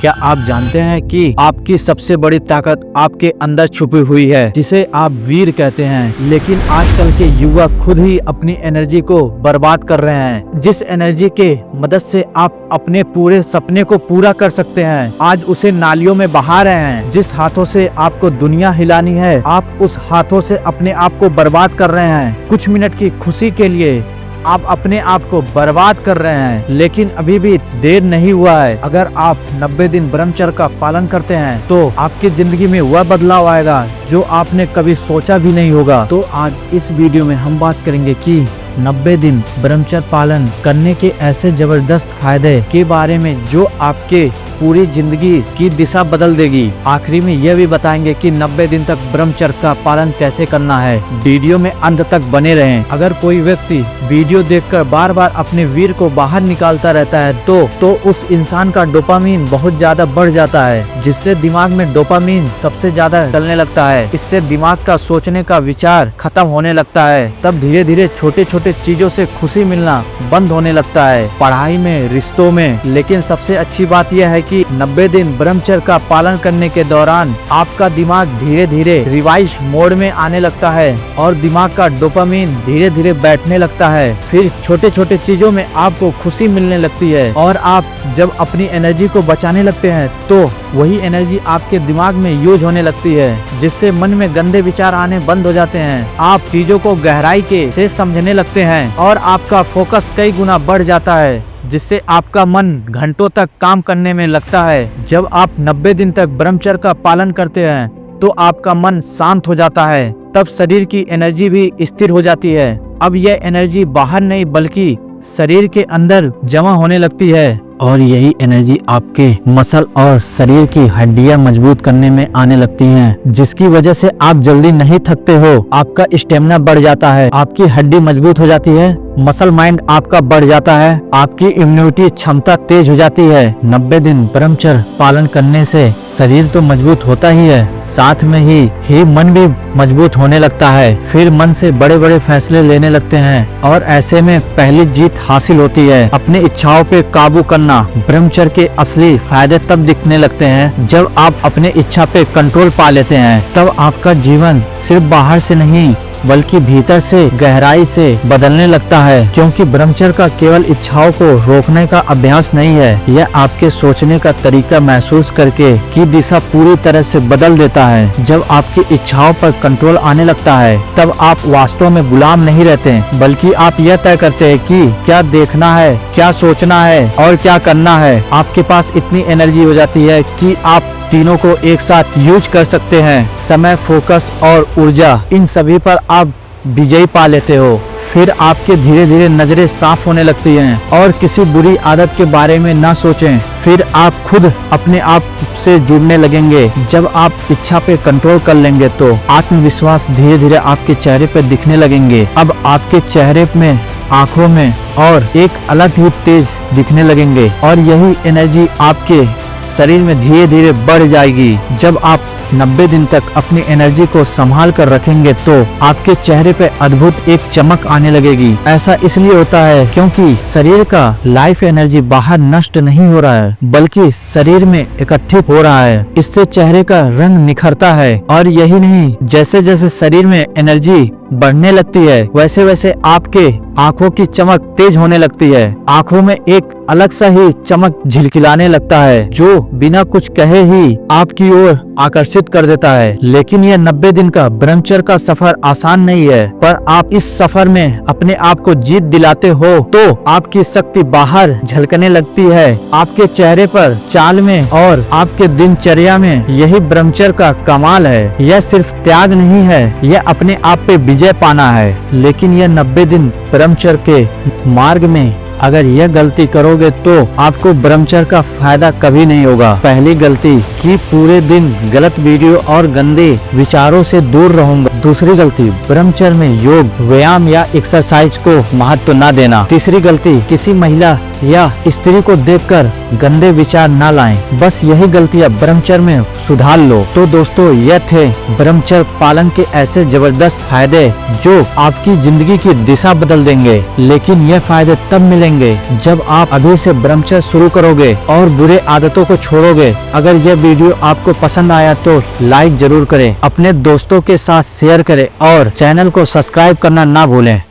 क्या आप जानते हैं कि आपकी सबसे बड़ी ताकत आपके अंदर छुपी हुई है, जिसे आप वीर कहते हैं। लेकिन आजकल के युवा खुद ही अपनी एनर्जी को बर्बाद कर रहे हैं। जिस एनर्जी के मदद से आप अपने पूरे सपने को पूरा कर सकते हैं, आज उसे नालियों में बहा रहे हैं। जिस हाथों से आपको दुनिया हिलानी है, आप उस हाथों से अपने आप को बर्बाद कर रहे हैं। कुछ मिनट की खुशी के लिए आप अपने आप को बर्बाद कर रहे हैं। लेकिन अभी भी देर नहीं हुआ है। अगर आप 90 दिन ब्रह्मचर्य का पालन करते हैं तो आपकी जिंदगी में वह बदलाव आएगा जो आपने कभी सोचा भी नहीं होगा। तो आज इस वीडियो में हम बात करेंगे कि 90 दिन ब्रह्मचर्य पालन करने के ऐसे जबरदस्त फायदे के बारे में जो आपके पूरी जिंदगी की दिशा बदल देगी। आखिरी में यह भी बताएंगे कि 90 दिन तक ब्रह्मचर्य का पालन कैसे करना है। वीडियो में अंत तक बने रहें। अगर कोई व्यक्ति वीडियो देखकर बार बार अपने वीर को बाहर निकालता रहता है तो उस इंसान का डोपामीन बहुत ज्यादा बढ़ जाता है, जिससे दिमाग में डोपामीन सबसे ज्यादा चलने लगता है। इससे दिमाग का सोचने का विचार खत्म होने लगता है। तब धीरे धीरे छोटे छोटे चीजों से खुशी मिलना बंद होने लगता है, पढ़ाई में, रिश्तों में। लेकिन सबसे अच्छी बात यह है कि 90 दिन ब्रह्मचर्य का पालन करने के दौरान आपका दिमाग धीरे धीरे रिवाइज मोड में आने लगता है और दिमाग का डोपामीन धीरे धीरे बैठने लगता है। फिर छोटे छोटे चीजों में आपको खुशी मिलने लगती है और आप जब अपनी एनर्जी को बचाने लगते हैं तो वही एनर्जी आपके दिमाग में यूज होने लगती है, जिससे मन में गंदे विचार आने बंद हो जाते हैं। आप चीजों को गहराई से समझने लगते हैं और आपका फोकस कई गुना बढ़ जाता है, जिससे आपका मन घंटों तक काम करने में लगता है। जब आप 90 दिन तक ब्रह्मचर्य का पालन करते हैं तो आपका मन शांत हो जाता है। तब शरीर की एनर्जी भी स्थिर हो जाती है। अब यह एनर्जी बाहर नहीं बल्कि शरीर के अंदर जमा होने लगती है और यही एनर्जी आपके मसल और शरीर की हड्डियां मजबूत करने में आने लगती हैं, जिसकी वजह से आप जल्दी नहीं थकते हो। आपका स्टेमिना बढ़ जाता है, आपकी हड्डी मजबूत हो जाती है, मसल माइंड आपका बढ़ जाता है, आपकी इम्यूनिटी क्षमता तेज हो जाती है। 90 दिन ब्रह्मचर्य पालन करने से शरीर तो मजबूत होता ही है, साथ में ही मन भी मजबूत होने लगता है। फिर मन से बड़े बड़े फैसले लेने लगते हैं और ऐसे में पहली जीत हासिल होती है। अपने इच्छाओं पे काबू करना। ब्रह्मचर्य के असली फायदे तब दिखने लगते हैं जब आप अपने इच्छा पे कंट्रोल पा लेते हैं। तब आपका जीवन सिर्फ बाहर से नहीं बल्कि भीतर से गहराई से बदलने लगता है, क्योंकि ब्रह्मचर्य का केवल इच्छाओं को रोकने का अभ्यास नहीं है, यह आपके सोचने का तरीका महसूस करके की दिशा पूरी तरह से बदल देता है। जब आपकी इच्छाओं पर कंट्रोल आने लगता है तब आप वास्तव में गुलाम नहीं रहते, बल्कि आप यह तय करते हैं कि क्या देखना है, क्या सोचना है और क्या करना है। आपके पास इतनी एनर्जी हो जाती है कि आप तीनों को एक साथ यूज कर सकते हैं। समय, फोकस और ऊर्जा, इन सभी पर आप विजयी पा लेते हो। फिर आपके धीरे धीरे नजरें साफ होने लगती हैं और किसी बुरी आदत के बारे में ना सोचें। फिर आप खुद अपने आप से जुड़ने लगेंगे। जब आप इच्छा पे कंट्रोल कर लेंगे तो आत्मविश्वास धीरे धीरे आपके चेहरे पे दिखने लगेंगे। अब आपके चेहरे में, आंखों में और एक अलग ही तेज दिखने लगेंगे और यही एनर्जी आपके शरीर में धीरे धीरे बढ़ जाएगी। जब आप 90 दिन तक अपनी एनर्जी को संभाल कर रखेंगे तो आपके चेहरे पे अद्भुत एक चमक आने लगेगी। ऐसा इसलिए होता है क्योंकि शरीर का लाइफ एनर्जी बाहर नष्ट नहीं हो रहा है बल्कि शरीर में इकट्ठित हो रहा है। इससे चेहरे का रंग निखरता है और यही नहीं, जैसे जैसे शरीर में एनर्जी बढ़ने लगती है वैसे वैसे आपके आंखों की चमक तेज होने लगती है। आंखों में एक अलग सा ही चमक झिलकिलाने लगता है जो बिना कुछ कहे ही आपकी ओर आकर्षित कर देता है। लेकिन यह 90 दिन का ब्रह्मचर्य का सफर आसान नहीं है, पर आप इस सफर में अपने आप को जीत दिलाते हो तो आपकी शक्ति बाहर झलकने लगती है, आपके चेहरे पर, चाल में और आपके दिनचर्या में। यही ब्रह्मचर्य का कमाल है। यह सिर्फ त्याग नहीं है, यह अपने आप पे विजय पाना है। लेकिन यह 90 दिन ब्रह्मचर्य के मार्ग में अगर यह गलती करोगे तो आपको ब्रह्मचर्य का फायदा कभी नहीं होगा। पहली गलती कि पूरे दिन गलत वीडियो और गंदे विचारों से दूर रहूंगा। दूसरी गलती, ब्रह्मचर्य में योग, व्यायाम या एक्सरसाइज को महत्व न देना। तीसरी गलती, किसी महिला या स्त्री को देखकर गंदे विचार ना लाएं। बस यही गलतियां ब्रह्मचर्य में सुधार लो। तो दोस्तों, यह थे ब्रह्मचर्य पालन के ऐसे जबरदस्त फायदे जो आपकी जिंदगी की दिशा बदल देंगे। लेकिन यह फायदे तब मिलेंगे जब आप अभी से ब्रह्मचर्य शुरू करोगे और बुरे आदतों को छोड़ोगे। अगर यह वीडियो आपको पसंद आया तो लाइक जरूर करें, अपने दोस्तों के साथ शेयर करें और चैनल को सब्सक्राइब करना ना भूलें।